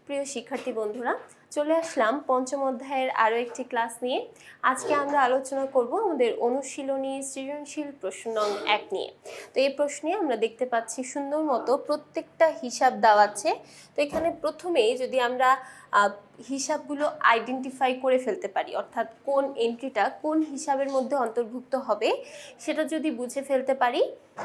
প্রিয় শিক্ষার্থী বন্ধুরা, চলে আসলাম পঞ্চম অধ্যায়ের আরও একটি ক্লাস নিয়ে। আজকে আমরা আলোচনা করব আমাদের অনুশীলনী সৃজনশীল প্রশ্ন নং 1 নিয়ে। তো এই প্রশ্নে আমরা দেখতে পাচ্ছি সুন্দর মতো প্রত্যেকটা হিসাব দেওয়া আছে। তো এখানে প্রথমেই যদি আমরা হিসাবগুলো আইডেন্টিফাই করে ফেলতে পারি, অর্থাৎ কোন এন্ট্রিটা কোন হিসাবের মধ্যে অন্তর্ভুক্ত হবে সেটা যদি বুঝে ফেলতে পারি,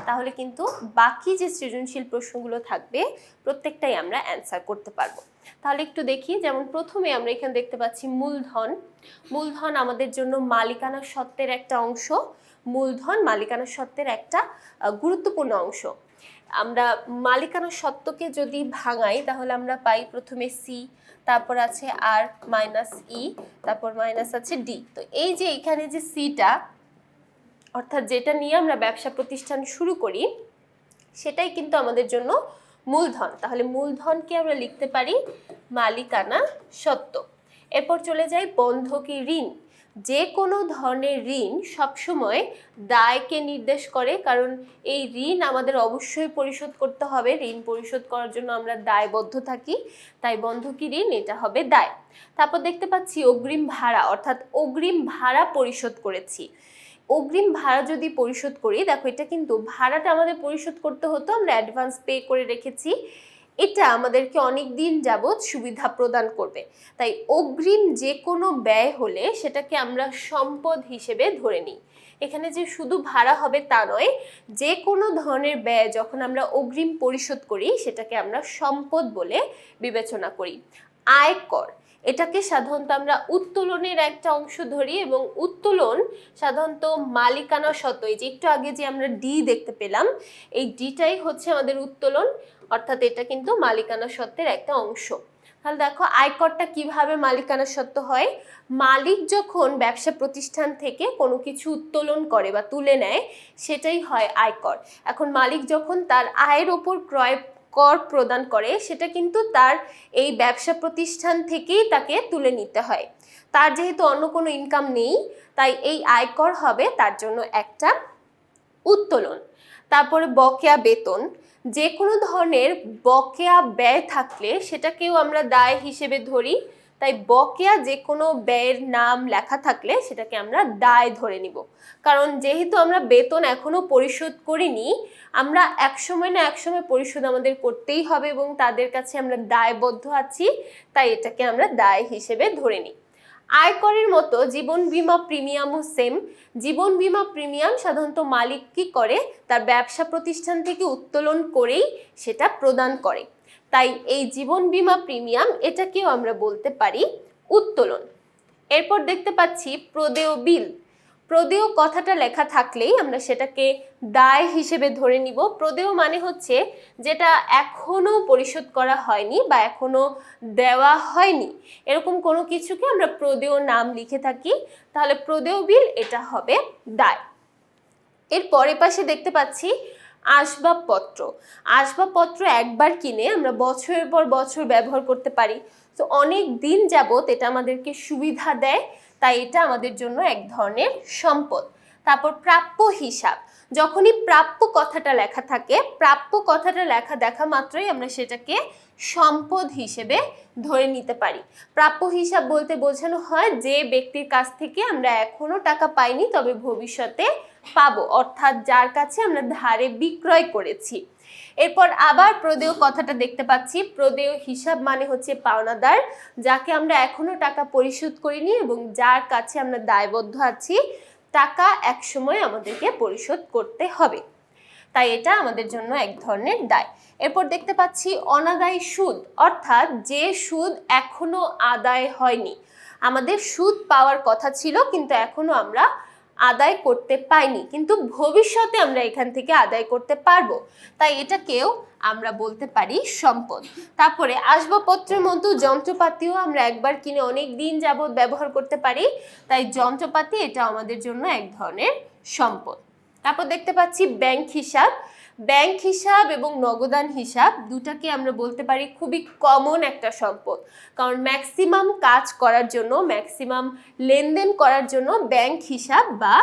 তাহলে কিন্তু বাকি যে সৃজনশীল প্রশ্নগুলো থাকবে প্রত্যেকটাই আমরা অ্যান্সার করতে পারবো। তাহলে একটু দেখি, যেমন প্রথমে আমরা এখানে দেখতে পাচ্ছি মূলধন। মূলধন আমাদের জন্য মালিকানা সত্ত্বের একটা অংশ। মূলধন মালিকানা সত্ত্বের একটা গুরুত্বপূর্ণ অংশ। আমরা মালিকানা সত্ত্বকে যদি ভাঙাই তাহলে আমরা পাই প্রথমে সি, তারপর আছে আর মাইনাস ই, তারপর মাইনাস আছে ডি। তো এই যে এখানে যে সিটা, অর্থাৎ যেটা নিয়ে আমরা ব্যবসা প্রতিষ্ঠান শুরু করি, সেটাই কিন্তু আমাদের জন্য মূলধন। তাহলে মূলধনকে আমরা লিখতে পারি মালিকানা সত্ত্ব। এরপর চলে যাই বন্ধকি ঋণ। যে কোনো ধরনের ঋণ সবসময় দায়কে নির্দেশ করে, কারণ এই ঋণ আমাদের অবশ্যই পরিশোধ করতে হবে। ঋণ পরিশোধ করার জন্য আমরা দায়বদ্ধ থাকি, তাই বন্ধকি ঋণ এটা হবে দায়। তারপর দেখতে পাচ্ছি অগ্রিম ভাড়া, অর্থাৎ অগ্রিম ভাড়া পরিশোধ করেছি। অগ্রিম ভাড়া যদি পরিশোধ করি, দেখো এটা কিন্তু ভাড়াটা আমাদের পরিশোধ করতে হতো, আমরা অ্যাডভান্স পে করে রেখেছি। এটা আমাদেরকে অনেক দিন যাবৎ সুবিধা প্রদান করবে, তাই অগ্রিম যে কোনো ব্যয় হলে সেটাকে আমরা সম্পদ হিসেবে ধরে নিই। এখানে যে শুধু ভাড়া হবে তা নয়, যে কোনো ধরনের ব্যয় যখন আমরা অগ্রিম পরিশোধ করি সেটাকে আমরা সম্পদ বলে বিবেচনা করি। আয়কর, এটাকে সাধারণত আমরা উত্তোলনের একটা অংশ ধরি, এবং উত্তোলন সাধারণত মালিকানা সত্ত্ব, এই যে একটু আগে যে আমরা ডি দেখতে পেলাম, এই ডিটাই হচ্ছে আমাদের উত্তোলন, অর্থাৎ এটা কিন্তু মালিকানা সত্ত্বের একটা অংশ। তাহলে দেখো আয়করটা কিভাবে মালিকানা সত্ত্ব হয়। মালিক যখন ব্যবসা প্রতিষ্ঠান থেকে কোনো কিছু উত্তোলন করে বা তুলে নেয়, সেটাই হয় আয়কর। এখন মালিক যখন তার আয়ের ওপর ক্রয় কর প্রদান করে, সেটা কিন্তু তার এই ব্যবসা প্রতিষ্ঠান থেকেই তাকে তুলে নিতে হয়। তার যেহেতু অন্য কোনো ইনকাম নেই, তাই এই আয়কর হবে তার জন্য একটা উত্তোলন। তারপরে বকেয়া বেতন, যে কোনো ধরনের বকেয়া ব্যয় থাকলে সেটাকেও আমরা দায় হিসেবে ধরি, তাই বকেয়া যে কোনো ব্যয়ের নাম লেখা থাকলে সেটাকে আমরা দায় ধরে নিব। কারণ যেহেতু আমরা বেতন এখনো পরিশোধ করিনি, আমরা একসময় না একসময় পরিশোধ আমাদের করতেই হবে এবং তাদের কাছে আমরা দায়বদ্ধ আছি, তাই এটাকে আমরা দায় হিসেবে ধরে নিই। আয়করের মতো জীবন বীমা প্রিমিয়ামও সেম। জীবন বীমা প্রিমিয়াম সাধারণত মালিক কি করে, তার ব্যবসা প্রতিষ্ঠান থেকে উত্তোলন করেই সেটা প্রদান করে, তাই এই জীবন বীমা প্রিমিয়াম এটাকেও আমরা বলতে পারি উত্তোলন। এরপর দেখতে পাচ্ছি প্রদেয় বিল। প্রদেয় কথাটা লেখা থাকলেই আমরা সেটাকে দায় হিসেবে ধরে নিব। প্রদেয় মানে হচ্ছে যেটা এখনো পরিশোধ করা হয়নি বা এখনো দেওয়া হয়নি, এরকম কোনো কিছুকে আমরা প্রদেয় নাম লিখে থাকি, তাহলে প্রদেয় বিল এটা হবে দায়। এরপর পাশে দেখতে পাচ্ছি আসবাবপত্র। আসবাবপত্র একবার কিনে আমরা বছরের পর বছর ব্যবহার করতে পারি, তো অনেক দিন যাবত এটা আমাদেরকে সুবিধা দেয়, তাই এটা আমাদের জন্য এক ধরনের সম্পদ। তারপর প্রাপ্য হিসাব, যখনই প্রাপ্য কথাটা লেখা থাকে, প্রাপ্য কথাটা লেখা দেখা মাত্রই আমরা সেটাকে সম্পদ হিসেবে ধরে নিতে পারি। প্রাপ্য হিসাব বলতে বোঝানো হয় যে ব্যক্তির কাছ থেকে আমরা এখনো টাকা পাইনি তবে ভবিষ্যতে পাবো, অর্থাৎ যার কাছে আমরা ধারে বিক্রয় করেছি। এরপর আবার প্রদেয় কথাটা দেখতে পাচ্ছি। প্রদেয় হিসাব মানে হচ্ছে পাওনাদার, যাকে আমরা এখনো টাকা পরিশোধ করিনি এবং যার কাছে আমরা দায়বদ্ধ আছি, টাকা একসময় আমাদেরকে পরিশোধ করতে হবে, তাই এটা আমাদের জন্য এক ধরনের দায়। এরপর দেখতে পাচ্ছি অনাদায়ী সুদ, অর্থাৎ যে সুদ এখনো আদায় হয়নি। আমাদের সুদ পাওয়ার কথা ছিল কিন্তু এখনো আমরা আদায় করতে পাইনি, কিন্তু ভবিষ্যতে আমরা এখান থেকে আদায় করতে পারবো, তাই এটাকেও আমরা বলতে পারি সম্পদ। তারপরে আসবাবপত্রের মতো যন্ত্রপাতিও আমরা একবার কিনে অনেক দিন যাবত ব্যবহার করতে পারি, তাই যন্ত্রপাতি এটা আমাদের জন্য এক ধরনের সম্পদ। তারপর দেখতে পাচ্ছি ব্যাংক হিসাব। ব্যাংক হিসাব এবং নগদান হিসাব দুটাকে আমরা বলতে পারি খুবই কমন একটা সম্পদ, কারণ ম্যাক্সিমাম কাজ করার জন্য, ম্যাক্সিমাম লেনদেন করার জন্য ব্যাংক হিসাব বা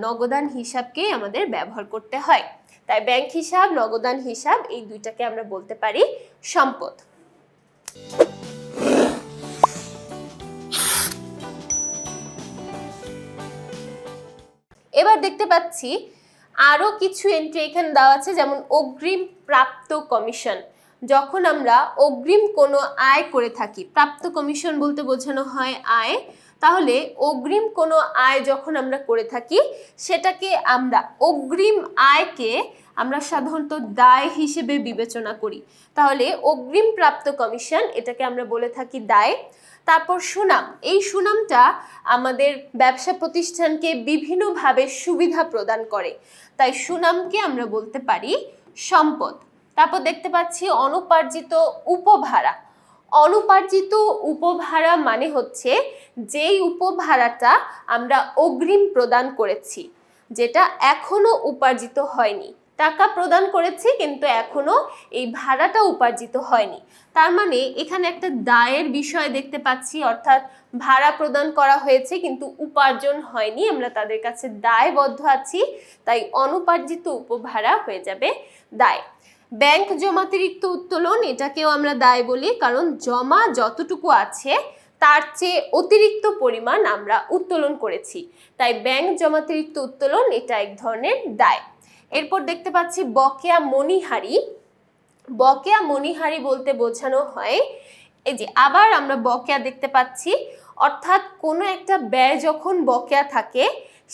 নগদান হিসাবকে আমাদের ব্যবহার করতে হয়, তাই ব্যাংক হিসাব, নগদান হিসাব এই দুইটাকে আমরা বলতে পারি সম্পদ। এবার দেখতে পাচ্ছি আরও কিছু এন্ট্রি এখানে দেওয়া আছে, যেমন অগ্রিম প্রাপ্ত কমিশন। যখন আমরা অগ্রিম কোনো আয় করে থাকি, প্রাপ্ত কমিশন বলতে বোঝানো হয় আয়, তাহলে অগ্রিম কোনো আয় যখন আমরা করে থাকি সেটাকে আমরা অগ্রিম আয়কে আমরা সাধারণত দায় হিসেবে বিবেচনা করি। তাহলে অগ্রিম প্রাপ্ত কমিশন এটাকে আমরা বলে থাকি দায়। তারপর সুনাম, এই সুনামটা আমাদের ব্যবসা প্রতিষ্ঠানকে বিভিন্নভাবে সুবিধা প্রদান করে, তাই সুনামকে আমরা বলতে পারি সম্পদ। তারপর দেখতে পাচ্ছি অনুপার্জিত উপভাড়া। অনুপার্জিত উপভাড়া মানে হচ্ছে যেই উপভাড়াটা আমরা অগ্রিম প্রদান করেছি, যেটা এখনো উপার্জিত হয়নি। টাকা প্রদান করেছি কিন্তু এখনো এই ভাড়াটা উপার্জিত হয়নি, তার মানে এখানে একটা দায়ের বিষয় দেখতে পাচ্ছি, অর্থাৎ ভাড়া প্রদান করা হয়েছে কিন্তু উপার্জন হয়নি, আমরা তাদের কাছে দায়বদ্ধ আছি, তাই অনুপার্জিত উপভাড়া হয়ে যাবে দায়। ব্যাংক জমাতিরিক্ত উত্তোলন, এটাকেও আমরা দায় বলি, কারণ জমা যতটুকু আছে তার চেয়ে অতিরিক্ত পরিমাণ আমরা উত্তোলন করেছি, তাই ব্যাংক জমাতিরিক্ত উত্তোলন এটা এক ধরনের দায়। এরপর দেখতে পাচ্ছি বকেয়া মণিহারি। বকেয়া মণিহারি বলতে বোঝানো হয়, এই যে আবার আমরা বকেয়া দেখতে পাচ্ছি, অর্থাৎ কোনো একটা ব্যয় যখন বকেয়া থাকে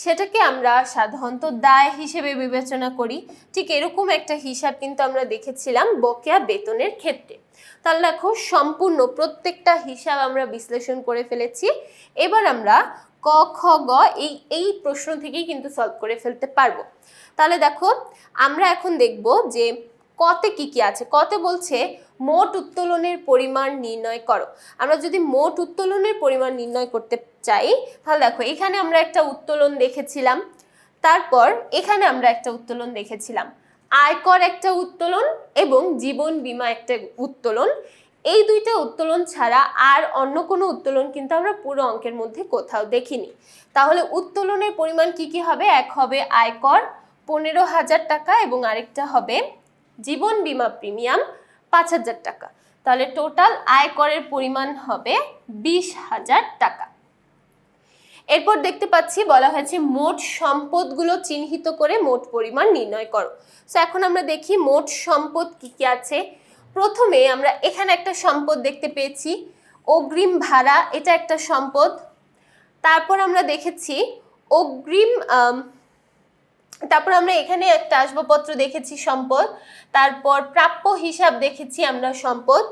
সেটাকে আমরা সাধারণত দায় হিসেবে বিবেচনা করি। ঠিক এরকম একটা হিসাব কিন্তু আমরা দেখেছিলাম বকেয়া বেতনের ক্ষেত্রে। তাহলে দেখো সম্পূর্ণ প্রত্যেকটা হিসাব আমরা বিশ্লেষণ করে ফেলেছি। এবার আমরা ক খ গ এই প্রশ্ন থেকেই কিন্তু সলভ করে ফেলতে পারবো। তাহলে দেখো আমরা এখন দেখব যে কতে কি কি আছে। কতে বলছে মোট উত্তোলনের পরিমাণ নির্ণয় করো। আমরা যদি মোট উত্তোলনের পরিমাণ নির্ণয় করতে চাই তাহলে দেখো এখানে আমরা একটা উত্তোলন দেখেছিলাম, তারপর এখানে আমরা একটা উত্তোলন দেখেছিলাম, আয়কর একটা উত্তোলন এবং জীবন বীমা একটা উত্তোলন। এই দুইটা উত্তোলন ছাড়া আর অন্য কোনো উত্তোলন কিন্তু আমরা পুরো অঙ্কের মধ্যে কোথাও দেখিনি। তাহলে উত্তোলনের পরিমাণ কি কি হবে? এক হবে আয়কর 15,000 টাকা এবং আরেকটা হবে জীবন বীমা প্রিমিয়াম 5,000 টাকা। তাহলে টোটাল আয়করের পরিমাণ হবে 20,000 টাকা। এরপর দেখতে পাচ্ছি বলা হয়েছে মোট সম্পদগুলো চিহ্নিত করে মোট পরিমাণ নির্ণয় করো। সো এখন আমরা দেখি মোট সম্পদ কি কি আছে। প্রথমে আমরা এখানে একটা সম্পদ দেখতে পেয়েছি অগ্রিম ভাড়া, এটা একটা সম্পদ। তারপর আমরা দেখেছি অগ্রিম তারপর আমরা এখানে একটা আসবাবপত্র দেখেছি সম্পদ। তারপর প্রাপ্য হিসাব দেখেছি আমরা সম্পদ।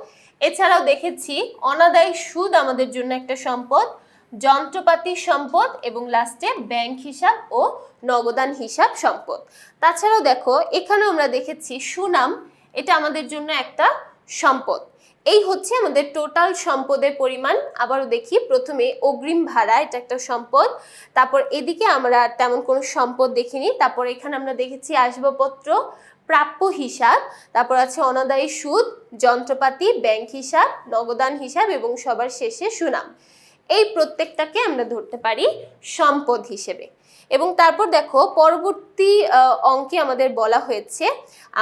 এছাড়াও দেখেছি অনাদায়ী সুদ আমাদের জন্য একটা সম্পদ, যন্ত্রপাতি সম্পদ এবং লাস্টে ব্যাংক হিসাব ও নগদান হিসাব সম্পদ। তাছাড়াও দেখো এখানেও আমরা দেখেছি সুনাম, এটা আমাদের জন্য একটা সম্পদ। এই হচ্ছে আমাদের টোটাল সম্পদের পরিমাণ। আবারও দেখি, প্রথমে অগ্রিম ভাড়া, এটা একটা সম্পদ। তারপর এদিকে আমরা তেমন কোনো সম্পদ দেখিনি। তারপর এখানে আমরা দেখেছি আসবাবপত্র, প্রাপ্য হিসাব, তারপর আছে অনাদায়ী সুদ, যন্ত্রপাতি, ব্যাংক হিসাব, নগদান হিসাব এবং সবার শেষে সুনাম। এই প্রত্যেকটাকে আমরা ধরতে পারি সম্পদ হিসেবে। এবং তারপর দেখো পরবর্তী অঙ্কে আমাদের বলা হয়েছে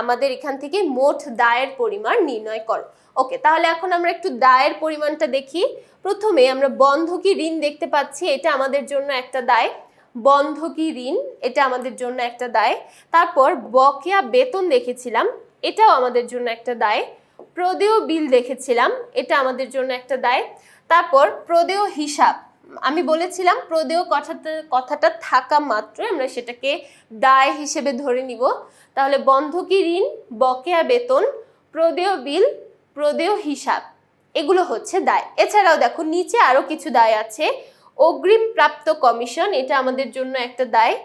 আমাদের এখান থেকে মোট দায়ের পরিমাণ নির্ণয় করো। ওকে, তাহলে এখন আমরা একটু দায়ের পরিমাণটা দেখি। প্রথমে আমরা বন্ধকি ঋণ দেখতে পাচ্ছি, এটা আমাদের জন্য একটা দায়। বন্ধকি ঋণ এটা আমাদের জন্য একটা দায়। তারপর বকেয়া বেতন দেখেছিলাম, এটাও আমাদের জন্য একটা দায়। প্রদেয় বিল দেখেছিলাম, এটা আমাদের জন্য একটা দায়। তারপর প্রদেয় হিসাব, আমি বলেছিলাম প্রদেয় কথাটা থাকা মাত্রই আমরা সেটাকে দায় হিসেবে ধরে নিব। তাহলে বন্ধকি ঋণ, বকেয়া বেতন, প্রদেয় বিল, প্রদেয় হিসাব, এগুলো হচ্ছে দায়। এছাড়াও দেখো নিচে আরো কিছু দায় আছে। অগ্রিম প্রাপ্ত কমিশন, এটা আমাদের জন্য একটা দায়।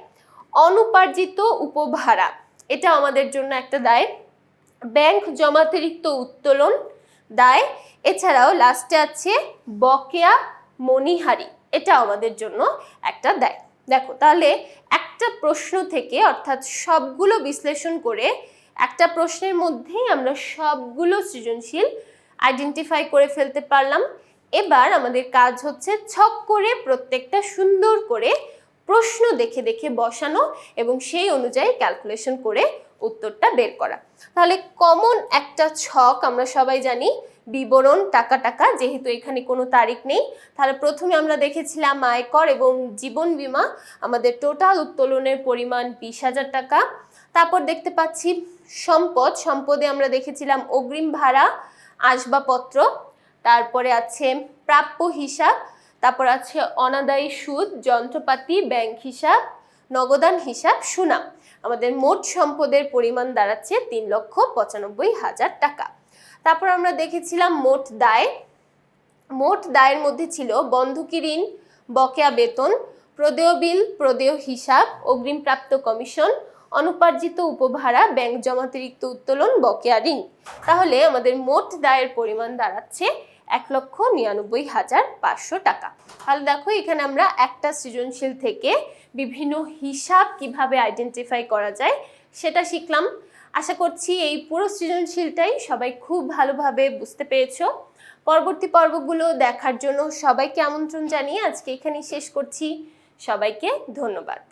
অনুপার্জিত উপভাড়া, এটা আমাদের জন্য একটা দায়। ব্যাংক জমাতিরিক্ত উত্তোলন দায়। এছাড়াও লাস্টে আছে বকেয়া মণিহারি, এটা আমাদের জন্য একটা দায়। দেখো তাহলে একটা প্রশ্ন থেকে অর্থাৎ সবগুলো বিশ্লেষণ করে একটা প্রশ্নের মধ্যেই আমরা সবগুলো সৃজনশীল আইডেন্টিফাই করে ফেলতে পারলাম। এবার আমাদের কাজ হচ্ছে ছক করে প্রত্যেকটা সুন্দর করে প্রশ্ন দেখে দেখে বসানো এবং সেই অনুযায়ী ক্যালকুলেশন করে উত্তরটা বের করা। তাহলে কমন একটা ছক আমরা সবাই জানি, বিবরণ টাকা টাকা, যেহেতু এখানে কোনো তারিখ নেই তাহলে প্রথমে আমরা দেখেছিলাম আয়কর এবং জীবন বীমা, আমাদের টোটাল উত্তোলনের পরিমাণ 20,000 টাকা। তারপর দেখতে পাচ্ছি সম্পদে আমরা দেখেছিলাম অগ্রিম ভাড়া, আসবাবপত্র, তারপরে আছে প্রাপ্য হিসাব, তারপর আছে অনাদায়ী সুদ, যন্ত্রপাতি, ব্যাংক হিসাব, নগদান হিসাব, সুনাম। আমাদের মোট সম্পদের পরিমাণ দাঁড়াচ্ছে 3,95,000 টাকা। তারপর আমরা দেখেছিলাম মোট দায়ের মধ্যে ছিল বন্ধকি ঋণ, বকেয়া বেতন, প্রদেয় বিল, প্রদেয় হিসাব, অগ্রিমপ্রাপ্ত কমিশন, অনুপার্জিত উপভাড়া, ব্যাংক জমাতিরিক্ত উত্তোলন, বকেয়া ঋণ। তাহলে আমাদের মোট দায়ের পরিমাণ দাঁড়াচ্ছে 1,99,500 টাকা। তাহলে দেখো এখানে আমরা একটা সৃজনশীল থেকে বিভিন্ন হিসাব কিভাবে আইডেন্টিফাই করা যায় সেটা শিখলাম। আশা করছি এই পুরো সৃজনশীলটাই সবাই খুব ভালোভাবে বুঝতে পেরেছো। পরবর্তী পর্বগুলো দেখার জন্য সবাইকে আমন্ত্রণ জানিয়ে আজকে এখানেই শেষ করছি। সবাইকে ধন্যবাদ।